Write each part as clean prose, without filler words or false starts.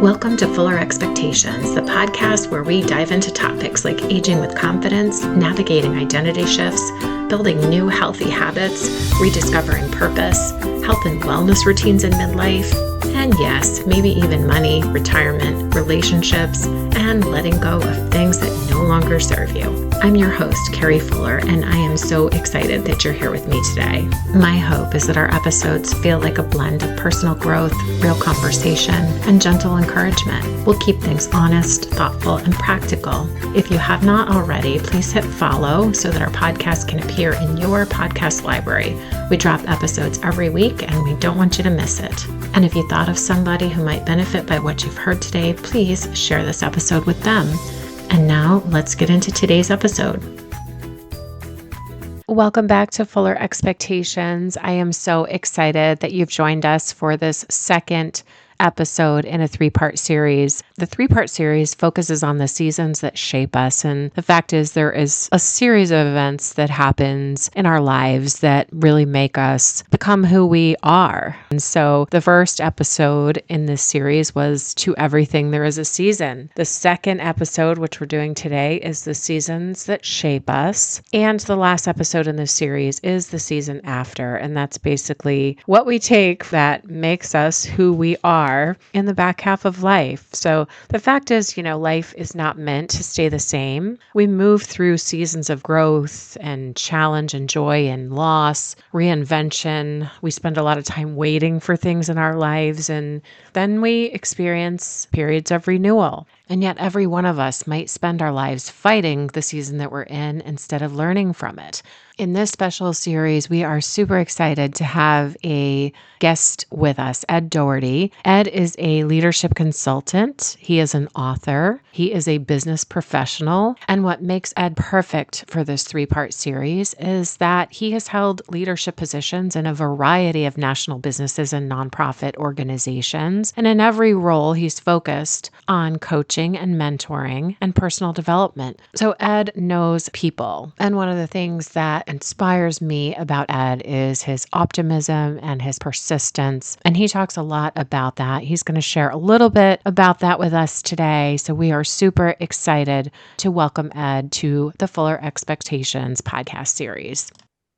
Welcome to Fuller Expectations, the podcast where we dive into topics like aging with confidence, navigating identity shifts, building new healthy habits, rediscovering purpose, health and wellness routines in midlife, and yes, maybe even money, retirement, relationships, and letting go of things that no longer serve you. I'm your host, Carrie Fuller, and I am so excited that you're here with me today. My hope is that our episodes feel like a blend of personal growth, real conversation, and gentle encouragement. We'll keep things honest, thoughtful, and practical. If you have not already, please hit follow so that our podcast can appear in your podcast library. We drop episodes every week, and we don't want you to miss it. And if you thought of somebody who might benefit by what you've heard today, please share this episode with them. And now let's get into today's episode. Welcome back to Fuller Expectations. I am so excited that you've joined us for this second episode in a three-part series. The three-part series focuses on the seasons that shape us. And the fact is there is a series of events that happens in our lives that really make us become who we are. And so the first episode in this series was To Everything There Is a Season. The second episode, which we're doing today, is The Seasons That Shape Us. And the last episode in this series is The Season After. And that's basically what we take that makes us who we are in the back half of life. So the fact is, life is not meant to stay the same. We move through seasons of growth and challenge and joy and loss, reinvention. We spend a lot of time waiting for things in our lives, and then we experience periods of renewal. And yet every one of us might spend our lives fighting the season that we're in instead of learning from it. In this special series, we are super excited to have a guest with us, Ed Doherty. Ed is a leadership consultant. He is an author. He is a business professional. And what makes Ed perfect for this three-part series is that he has held leadership positions in a variety of national businesses and nonprofit organizations. And in every role, he's focused on coaching and mentoring and personal development. So Ed knows people. And one of the things that inspires me about Ed is his optimism and his persistence. And he talks a lot about that. He's going to share a little bit about that with us today. So we are super excited to welcome Ed to the Fuller Expectations podcast series.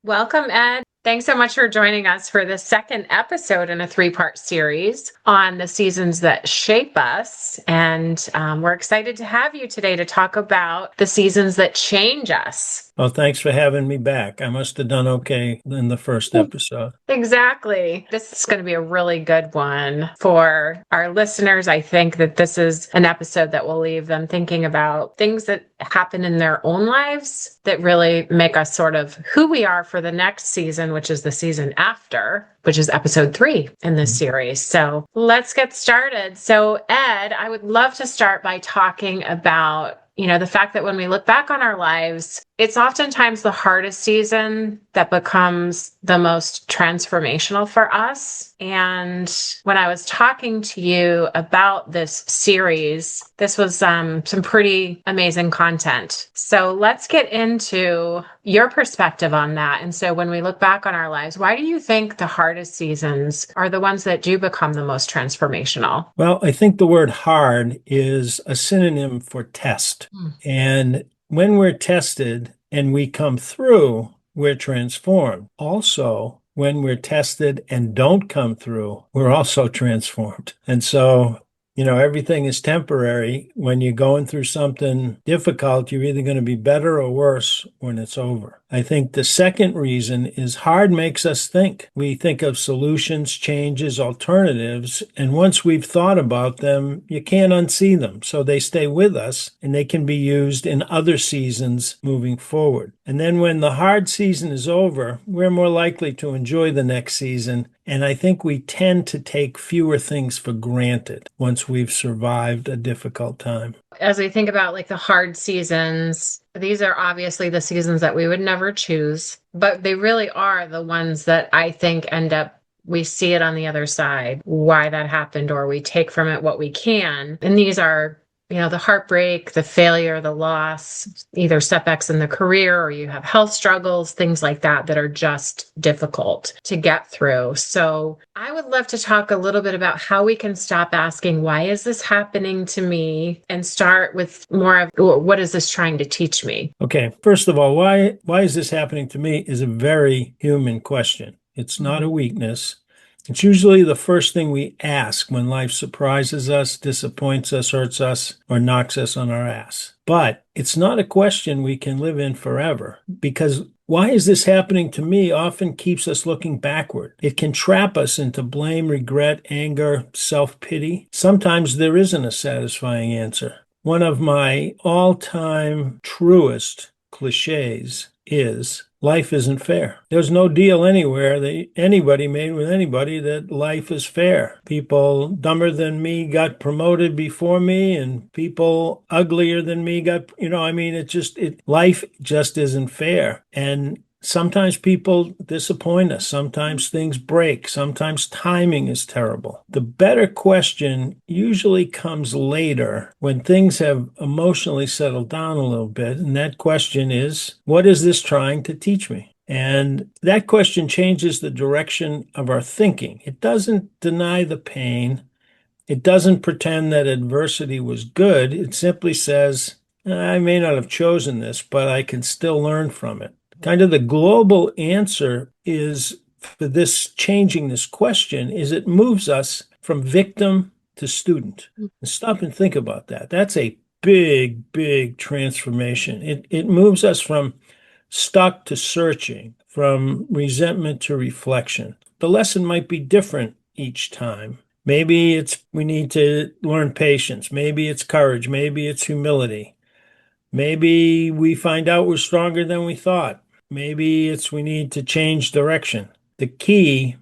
Welcome, Ed. Thanks so much for joining us for the second episode in a three-part series on the seasons that shape us. And we're excited to have you today to talk about the seasons that change us. Well, thanks for having me back. I must have done okay in the first episode. Exactly. This is going to be a really good one for our listeners. I think that this is an episode that will leave them thinking about things that happen in their own lives that really make us sort of who we are for the next season, which is the season after, which is episode 3 in this series. So let's get started. So Ed, I would love to start by talking about the fact that when we look back on our lives, it's oftentimes the hardest season that becomes the most transformational for us. And when I was talking to you about this series, this was some pretty amazing content. So let's get into your perspective on that. And so when we look back on our lives, why do you think the hardest seasons are the ones that do become the most transformational? Well, I think the word hard is a synonym for test. And when we're tested and we come through, we're transformed. Also, when we're tested and don't come through, we're also transformed. And so, everything is temporary. When you're going through something difficult, you're either going to be better or worse when it's over. I think the second reason is hard makes us think. We think of solutions, changes, alternatives, and once we've thought about them, you can't unsee them. So they stay with us and they can be used in other seasons moving forward. And then when the hard season is over, we're more likely to enjoy the next season. And I think we tend to take fewer things for granted once we've survived a difficult time. As we think about the hard seasons, these are obviously the seasons that we would never choose, but they really are the ones that I think we see it on the other side, why that happened, or we take from it what we can. And these are the heartbreak, the failure, the loss, either setbacks in the career or you have health struggles, things like that, that are just difficult to get through. So I would love to talk a little bit about how we can stop asking, why is this happening to me? And start with more of, what is this trying to teach me? Okay, first of all, why is this happening to me is a very human question. It's not a weakness. It's usually the first thing we ask when life surprises us, disappoints us, hurts us, or knocks us on our ass. But it's not a question we can live in forever, because why is this happening to me often keeps us looking backward. It can trap us into blame, regret, anger, self-pity. Sometimes there isn't a satisfying answer. One of my all-time truest cliches is life isn't fair. There's no deal anywhere that anybody made with anybody that life is fair. People dumber than me got promoted before me, and people uglier than me got, life just isn't fair. And sometimes people disappoint us. Sometimes things break. Sometimes timing is terrible. The better question usually comes later when things have emotionally settled down a little bit. And that question is, what is this trying to teach me? And that question changes the direction of our thinking. It doesn't deny the pain. It doesn't pretend that adversity was good. It simply says, I may not have chosen this, but I can still learn from it. Kind of the global answer is for this changing this question is it moves us from victim to student. And stop and think about that. That's a big, big transformation. It moves us from stuck to searching, from resentment to reflection. The lesson might be different each time. Maybe we need to learn patience. Maybe it's courage. Maybe it's humility. Maybe we find out we're stronger than we thought. Maybe we need to change direction. The key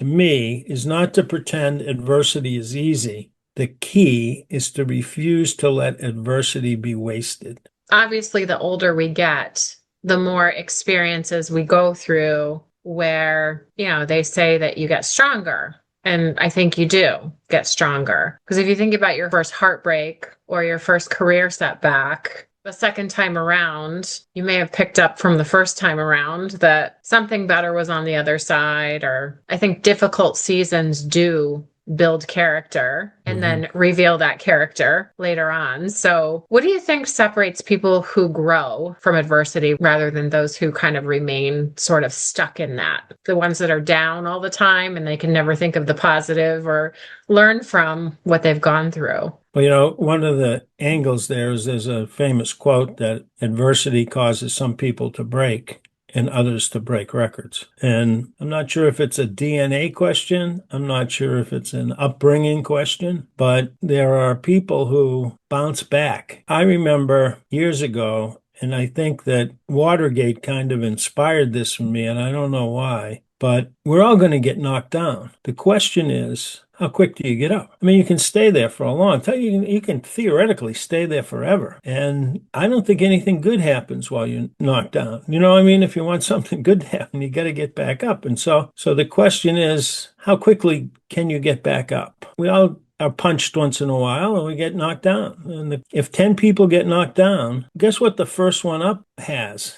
to me is not to pretend adversity is easy. The key is to refuse to let adversity be wasted. Obviously, the older we get, the more experiences we go through where, they say that you get stronger. And I think you do get stronger. Because if you think about your first heartbreak or your first career setback, the second time around, you may have picked up from the first time around that something better was on the other side. Or I think difficult seasons do build character and then reveal that character later on. So what do you think separates people who grow from adversity rather than those who kind of remain sort of stuck in that? The ones that are down all the time and they can never think of the positive or learn from what they've gone through. Well, one of the angles there's a famous quote that adversity causes some people to break and others to break records. And I'm not sure if it's a DNA question. I'm not sure if it's an upbringing question, but there are people who bounce back. I remember years ago, and I think that Watergate kind of inspired this for me, and I don't know why, but we're all going to get knocked down. The question is, how quick do you get up? I mean, you can stay there for a long time. You can theoretically stay there forever. And I don't think anything good happens while you're knocked down. You know what I mean? If you want something good to happen, you got to get back up. And so the question is, how quickly can you get back up? We all are punched once in a while and we get knocked down. And if 10 people get knocked down, guess what the first one up has?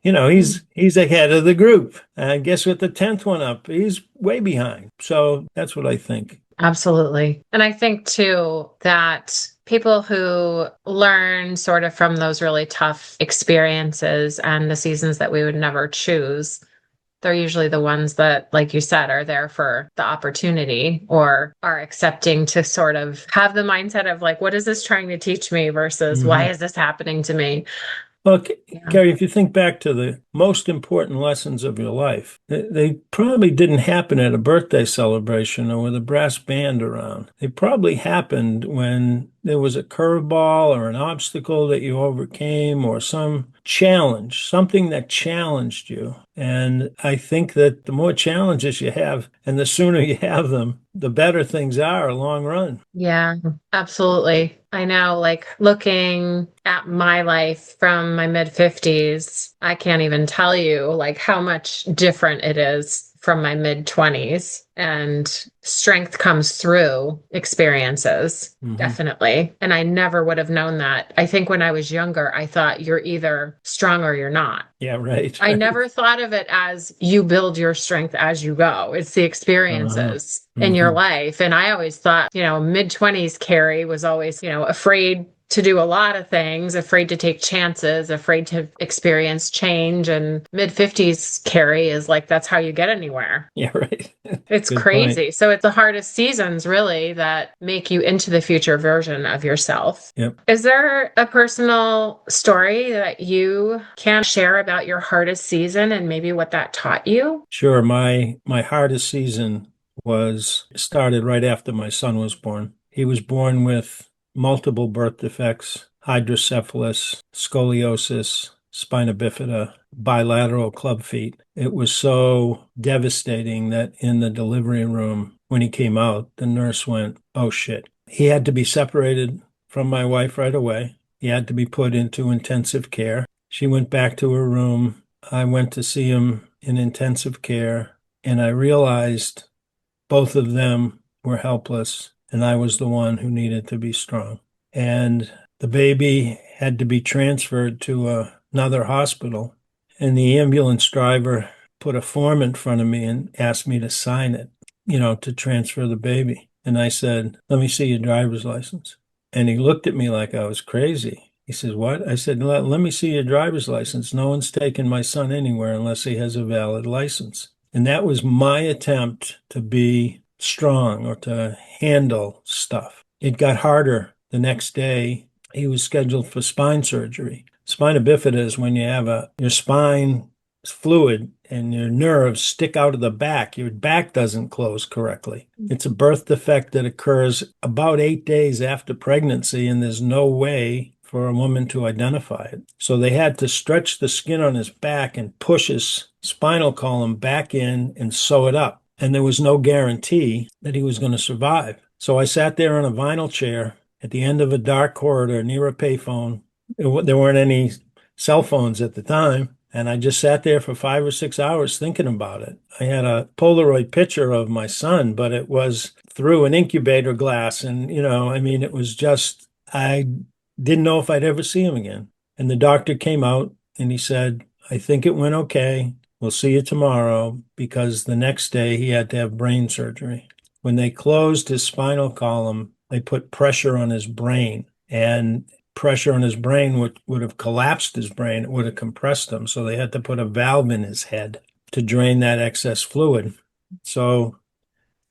He's ahead of the group. And guess what the 10th one up? He's way behind. So that's what I think. Absolutely. And I think too that people who learn sort of from those really tough experiences and the seasons that we would never choose, they're usually the ones that, like you said, are there for the opportunity or are accepting to sort of have the mindset of like, what is this trying to teach me versus why is this happening to me? Look, Carrie, if you think back to the most important lessons of your life, they probably didn't happen at a birthday celebration or with a brass band around. They probably happened when there was a curveball or an obstacle that you overcame or some challenge, something that challenged you. And I think that the more challenges you have and the sooner you have them, the better things are long run. Yeah, absolutely. I know, like looking at my life from my mid 50s, I can't even tell you like how much different it is from my mid 20s, and strength comes through experiences. Hmm. Definitely. And I never would have known that. I think when I was younger, I thought you're either strong or you're not. Yeah, right, I right. never thought of it as you build your strength as you go. It's the Uh-huh. experiences in your Hmm. life. And I always thought, mid 20s Carrie was always, afraid to do a lot of things, afraid to take chances, afraid to experience change. And mid 50s Carrie is like, that's how you get anywhere. Yeah, right. It's Good point. crazy. So it's the hardest seasons really that make you into the future version of yourself. Yep. Is there a personal story that you can share about your hardest season and maybe what that taught you? Sure. My hardest season was started right after my son was born. He was born with multiple birth defects, hydrocephalus, scoliosis, spina bifida, bilateral club feet. It was so devastating that in the delivery room, when he came out, the nurse went, "Oh shit." He had to be separated from my wife right away. He had to be put into intensive care. She went back to her room. I went to see him in intensive care, and I realized both of them were helpless, and I was the one who needed to be strong. And the baby had to be transferred to another hospital, and the ambulance driver put a form in front of me and asked me to sign it, to transfer the baby. And I said, "Let me see your driver's license." And he looked at me like I was crazy. He says, "What?" I said, let me see your driver's license. No one's taking my son anywhere unless he has a valid license." And that was my attempt to be strong or to handle stuff. It got harder the next day. He was scheduled for spine surgery. Spina bifida is when you have your spine is fluid and your nerves stick out of the back. Your back doesn't close correctly. It's a birth defect that occurs about 8 days after pregnancy, and there's no way for a woman to identify it. So they had to stretch the skin on his back and push his spinal column back in and sew it up. And there was no guarantee that he was going to survive. So I sat there on a vinyl chair at the end of a dark corridor near a payphone. There weren't any cell phones at the time. And I just sat there for 5 or 6 hours thinking about it. I had a Polaroid picture of my son, but it was through an incubator glass. And, it was just, I didn't know if I'd ever see him again. And the doctor came out and he said, "I think it went okay. We'll see you tomorrow," because the next day he had to have brain surgery. When they closed his spinal column, they put pressure on his brain, and pressure on his brain would have collapsed his brain. It would have compressed him. So they had to put a valve in his head to drain that excess fluid. So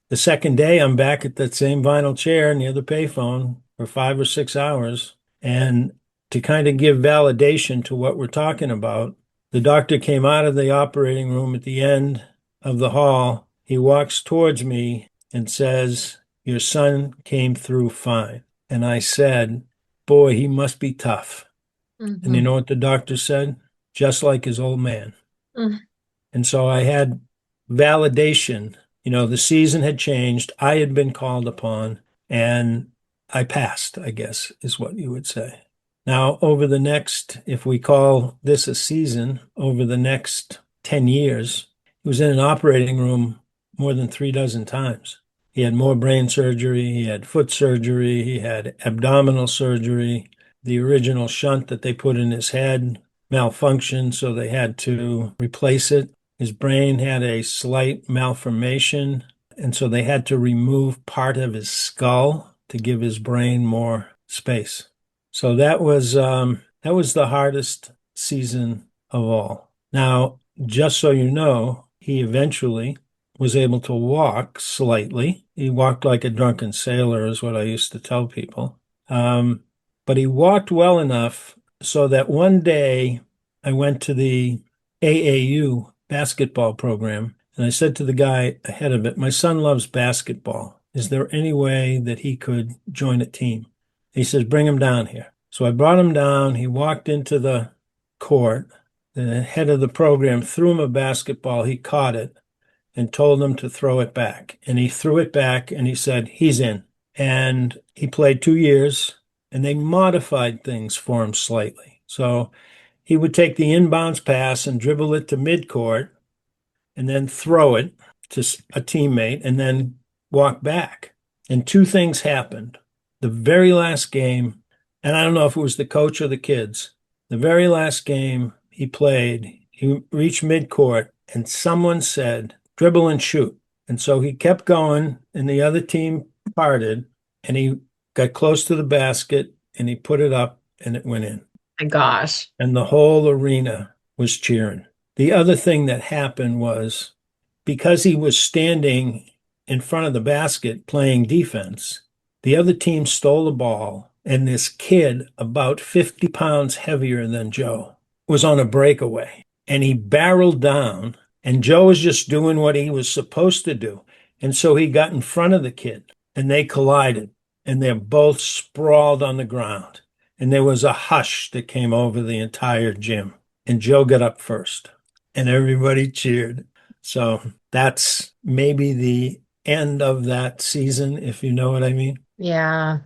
the second day, I'm back at that same vinyl chair near the payphone for 5 or 6 hours. And to kind of give validation to what we're talking about, the doctor came out of the operating room at the end of the hall. He walks towards me and says, "Your son came through fine." And I said, "Boy, he must be tough." And you Mhm. know what the doctor said? "Just like his old man." Mm. And so I had validation. The season had changed. I had been called upon, and I passed, I guess, is what you would say. Now, over the next, if we call this a season, over the next 10 years, he was in an operating room more than 3 dozen times. He had more brain surgery, he had foot surgery, he had abdominal surgery. The original shunt that they put in his head malfunctioned, so they had to replace it. His brain had a slight malformation, and so they had to remove part of his skull to give his brain more space. So that was the hardest season of all. Now, just so you know, he eventually was able to walk slightly. He walked like a drunken sailor, is what I used to tell people. Um, but he walked well enough so that one day I went to the AAU basketball program, and I said to the guy ahead of it, "My son loves basketball. Is there any way that he could join a team?" He says, "Bring him down here." So I brought him down. He walked into the court. The head of the program threw him a basketball. He caught it and told him to throw it back. And he threw it back and he said, "He's in." And he played 2 years, and they modified things for him slightly. So he would take the inbounds pass and dribble it to midcourt, and then throw it to a teammate and then walk back. And two things happened. The very last game, and I don't know if it was the coach or the kids, the very last game he played, he reached midcourt and someone said, dribble and shoot. And so he kept going, and the other team parted, and he got close to the basket and he put it up and it went in. My gosh. And the whole arena was cheering. The other thing that happened was because he was standing in front of the basket playing defense, the other team stole the ball, and this kid, about 50 pounds heavier than Joe, was on a breakaway. And he barreled down, and Joe was just doing what he was supposed to do. And so he got in front of the kid, and they collided, and they're both sprawled on the ground. And there was a hush that came over the entire gym. And Joe got up first, and everybody cheered. So that's maybe the end of that season, if you know what I mean. Yeah.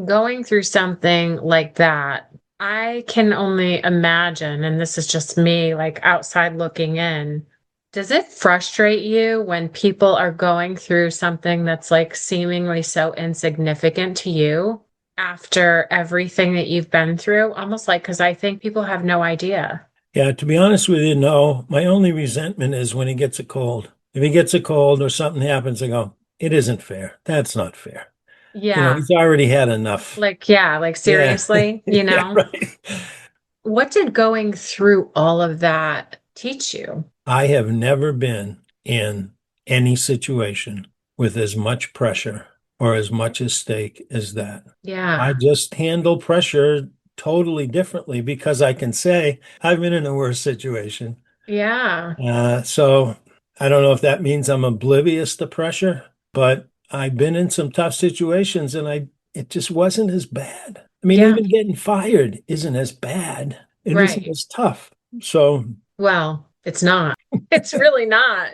Going through something like that, I can only imagine, and this is just me, like outside looking in. Does it frustrate you when people are going through something that's like seemingly so insignificant to you after everything that you've been through? Almost like, because I think people have no idea. Yeah, to be honest with you, no. My only resentment is when he gets a cold. If he gets a cold or something happens, I go, it isn't fair. That's not fair. Yeah. He's already had enough. Like, yeah, like Yeah. seriously, Yeah, right. what did going through all of that teach you? I have never been in any situation with as much pressure or as much at stake as that. I Yeah. just handle pressure totally differently because I can say I've been in a worse situation. Yeah. So I don't know if that means I'm oblivious to pressure, but I've been in some tough situations and it just wasn't as bad. I mean, Yeah. even getting fired isn't as bad. It isn't Right. as tough. So, Well, it's not. It's really not.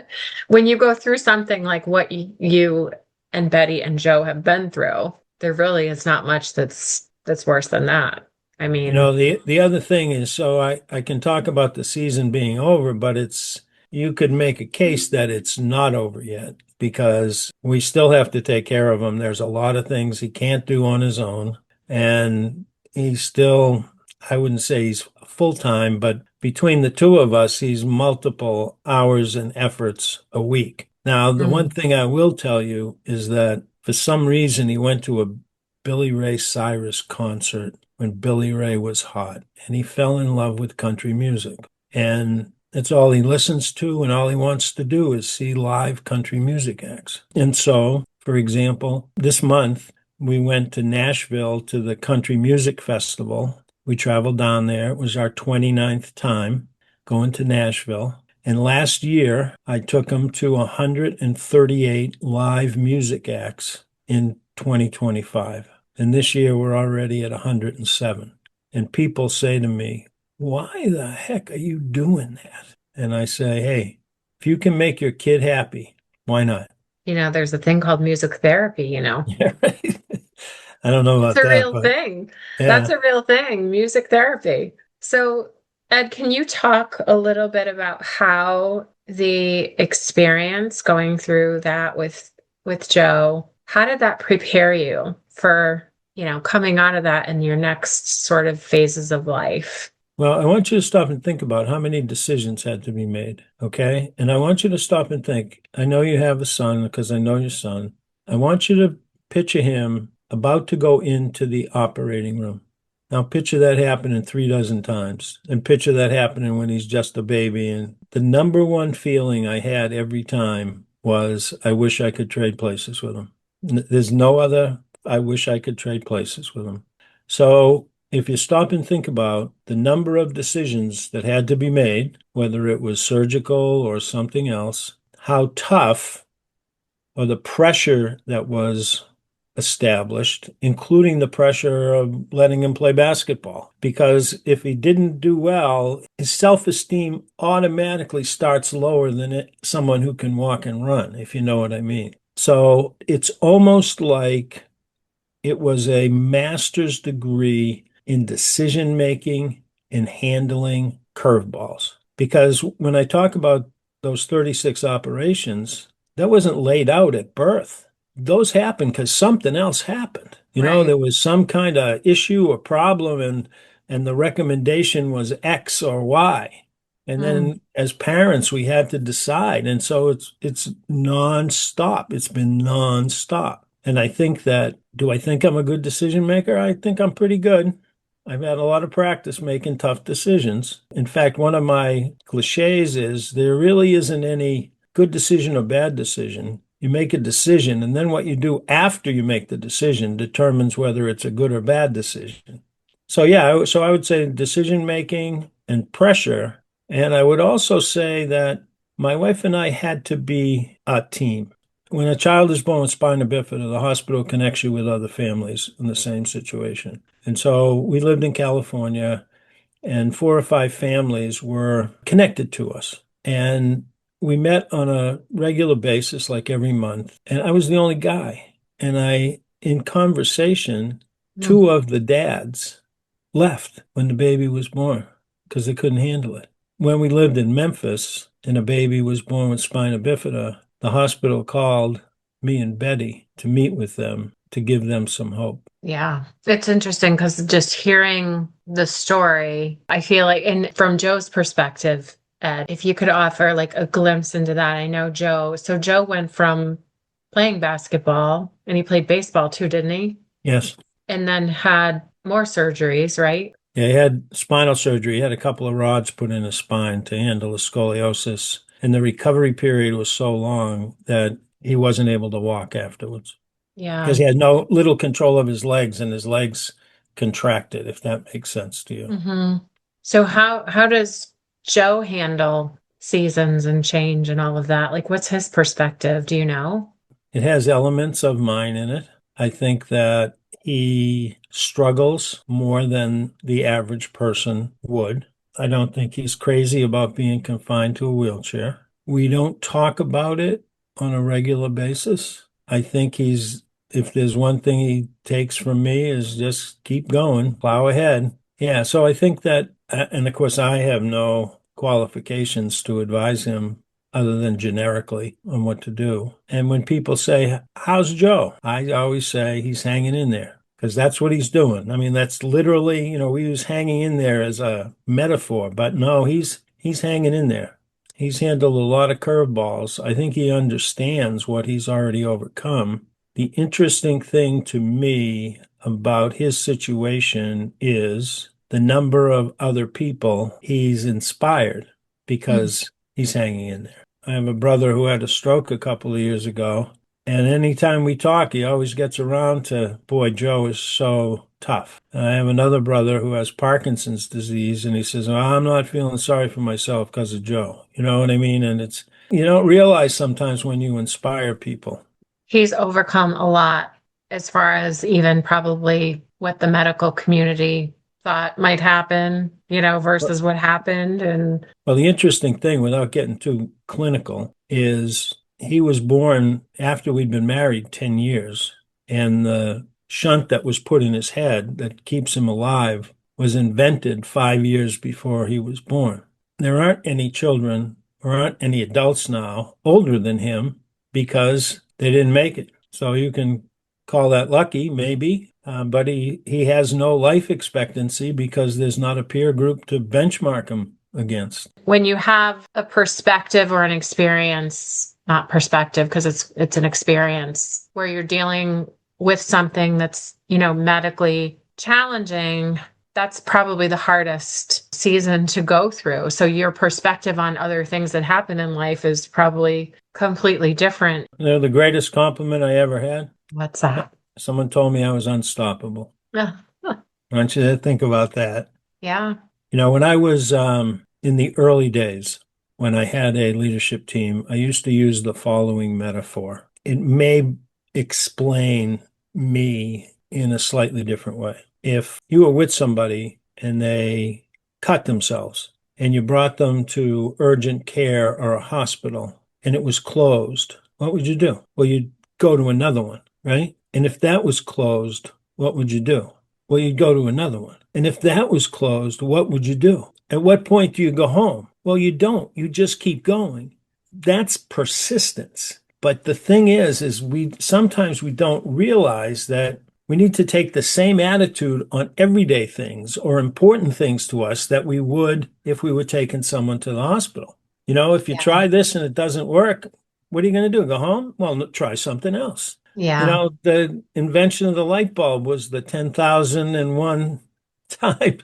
When you go through something like what you and Betty and Joe have been through, there really is not much that's worse than that. I mean, the other thing is, so I can talk about the season being over, but you could make a case that it's not over yet because we still have to take care of him. There's a lot of things he can't do on his own, and he's still, I wouldn't say he's full time, but between the two of us, he's multiple hours and efforts a week. Now, the one mm, thing I will tell you is that for some reason he went to a Billy Ray Cyrus concert when Billy Ray was hot, and he fell in love with country music. And that's all he listens to, and all he wants to do is see live country music acts. And so, for example, this month we went to Nashville to the Country Music Festival. We traveled down there. It was our 29th time going to Nashville. And last year, I took him to 138 live music acts in 2025. And this year we're already at 107. And people say to me, why the heck are you doing that? And I say, hey, if you can make your kid happy, why not? there's a thing called music therapy. Yeah, right. I don't know It's about a that, real but thing. That's yeah. a real thing, music therapy. So, Ed, can you talk a little bit about how the experience going through that with Joe, how did that prepare you for, coming out of that in your next sort of phases of life? Well, I want you to stop and think about how many decisions had to be made, okay? And I want you to stop and think. I know you have a son because I know your son. I want you to picture him about to go into the operating room. Now picture that happening 3 dozen times and picture that happening when he's just a baby. And the number one feeling I had every time was, I wish I could trade places with him. There's no other, I wish I could trade places with him. So if you stop and think about the number of decisions that had to be made, whether it was surgical or something else, how tough or the pressure that was established, including the pressure of letting him play basketball. Because if he didn't do well, his self-esteem automatically starts lower than someone who can walk and run, if you know what I mean. So it's almost like it was a master's degree in decision making and handling curveballs. Because when I talk about those 36 operations, that wasn't laid out at birth. Those happened because something else happened. Right. There was some kind of issue or problem, and the recommendation was X or Y. And Mm. then as parents, we had to decide. And so it's nonstop. It's been nonstop. And I think that, do I think I'm a good decision maker? I think I'm pretty good. I've had a lot of practice making tough decisions. In fact, one of my cliches is there really isn't any good decision or bad decision. You make a decision, and then what you do after you make the decision determines whether it's a good or bad decision. So, yeah, so I would say decision making and pressure. And I would also say that my wife and I had to be a team. When a child is born with spina bifida, the hospital connects you with other families in the same situation. And so we lived in California, and 4 or 5 families were connected to us. And we met on a regular basis, like every month. And I was the only guy. And in conversation, Mm. 2 of the dads left when the baby was born because they couldn't handle it. When we lived in Memphis and a baby was born with spina bifida, the hospital called me and Betty to meet with them to give them some hope. Yeah, it's interesting because just hearing the story, I feel like, and from Joe's perspective, Ed, if you could offer like a glimpse into that. I know Joe. So Joe went from playing basketball and he played baseball too, didn't he? Yes. And then had more surgeries, right? Yeah, he had spinal surgery. He had a couple of rods put in his spine to handle the scoliosis. And the recovery period was so long that he wasn't able to walk afterwards because Yeah. he had no little control of his legs, and his legs contracted, if that makes sense to you. Hmm. So how does Joe handle seasons and change and all of that? Like, what's his perspective? Do you know? It has elements of mine in it. I think that he struggles more than the average person would. I don't think he's crazy about being confined to a wheelchair. We don't talk about it on a regular basis. I think if there's one thing he takes from me is just keep going, plow ahead. Yeah, so I think that, and of course, I have no qualifications to advise him other than generically on what to do. And when people say, "How's Joe?" I always say he's hanging in there because that's what he's doing. I mean, that's literally, we use hanging in there as a metaphor, but no, he's hanging in there. He's handled a lot of curveballs. I think he understands what he's already overcome. The interesting thing to me about his situation is the number of other people he's inspired Mm. because he's hanging in there. I have a brother who had a stroke a couple of years ago, and anytime we talk, he always gets around to, boy, Joe is so tough. And I have another brother who has Parkinson's disease, and he says, "Oh, I'm not feeling sorry for myself because of Joe." You know what I mean? And you don't realize sometimes when you inspire people. He's overcome a lot as far as even probably what the medical community thought might happen, versus what happened. And Well, the interesting thing, without getting too clinical, is he was born after we'd been married 10 years, and the shunt that was put in his head that keeps him alive was invented 5 years before he was born. There aren't any children or aren't any adults now older than him because they didn't make it. So you can call that lucky, maybe, but he has no life expectancy because there's not a peer group to benchmark him against. when you have a perspective or an experience, not perspective because it's an experience where you're dealing with something that's, medically challenging, that's probably the hardest season to go through. So your perspective on other things that happen in life is probably completely different. The greatest compliment I ever had. What's that? Someone told me I was unstoppable. Yeah. I want you to think about that. Yeah. When I was in the early days, when I had a leadership team, I used to use the following metaphor. It may explain me in a slightly different way. If you were with somebody and they cut themselves and you brought them to urgent care or a hospital and it was closed, what would you do? Well, you'd go to another one, right? And if that was closed, what would you do? Well, you'd go to another one. And if that was closed, what would you do? At what point do you go home? Well, you don't. You just keep going that's persistence. But the thing is we sometimes we don't realize that we need to take the same attitude on everyday things or important things to us that we would if we were taking someone to the hospital. If you Yeah. try this and it doesn't work, what are you going to do? Go home? Well, try something else. Yeah. The invention of the light bulb was the 10,001 time,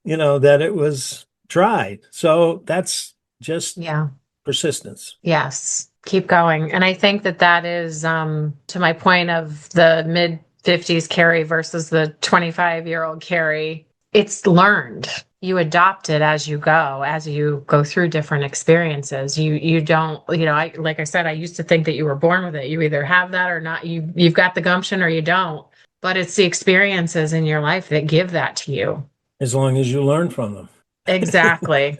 that it was tried. So that's just Yeah. persistence. Yes. Keep going. And I think that is to my point of the mid 50s Carrie versus the 25-year-old Carrie. It's learned. You adopt it as you go through different experiences. You don't, I like I said, I used to think that you were born with it. You either have that or not. You've got the gumption or you don't. But it's the experiences in your life that give that to you. As long as you learn from them. Exactly.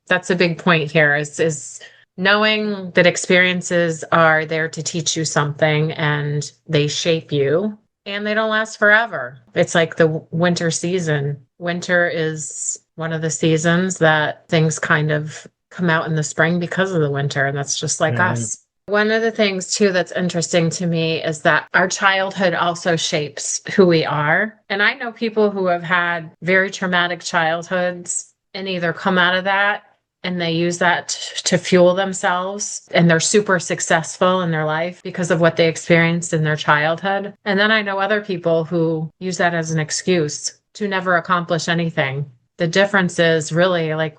That's a big point here is knowing that experiences are there to teach you something and they shape you and they don't last forever. It's like the winter season. Winter is one of the seasons that things kind of come out in the spring because of the winter, and that's just like Yeah. us. One of the things too that's interesting to me is that our childhood also shapes who we are. And I know people who have had very traumatic childhoods and either come out of that and they use that to fuel themselves and they're super successful in their life because of what they experienced in their childhood. And then I know other people who use that as an excuse to never accomplish anything. The difference is really like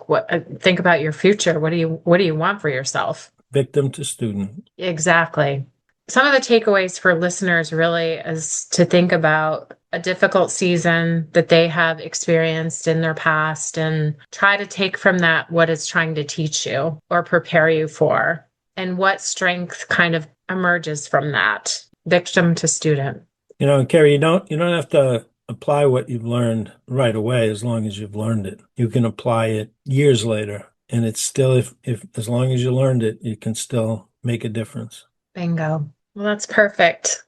think about your future. What do you want for yourself? Victim to student. Exactly. Some of the takeaways for listeners really is to think about a difficult season that they have experienced in their past and try to take from that what it's trying to teach you or prepare you for, and what strength kind of emerges from that. Victim to student. Carrie, you don't have to apply what you've learned right away as long as you've learned it. You can apply it years later, and it's still, if as long as you learned it, you can still make a difference. Bingo. Well, that's perfect.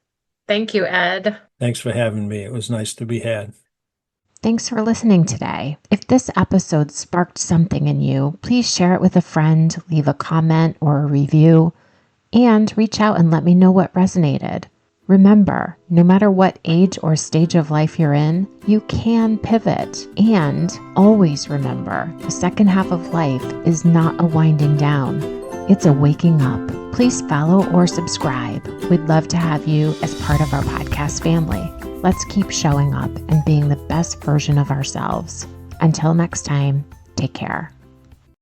Thank you, Ed. Thanks for having me. It was nice to be had. Thanks for listening today. If this episode sparked something in you, please share it with a friend, leave a comment or a review, and reach out and let me know what resonated. Remember, no matter what age or stage of life you're in, you can pivot. And always remember, the second half of life is not a winding down. It's a waking up. Please follow or subscribe. We'd love to have you as part of our podcast family. Let's keep showing up and being the best version of ourselves. Until next time, take care.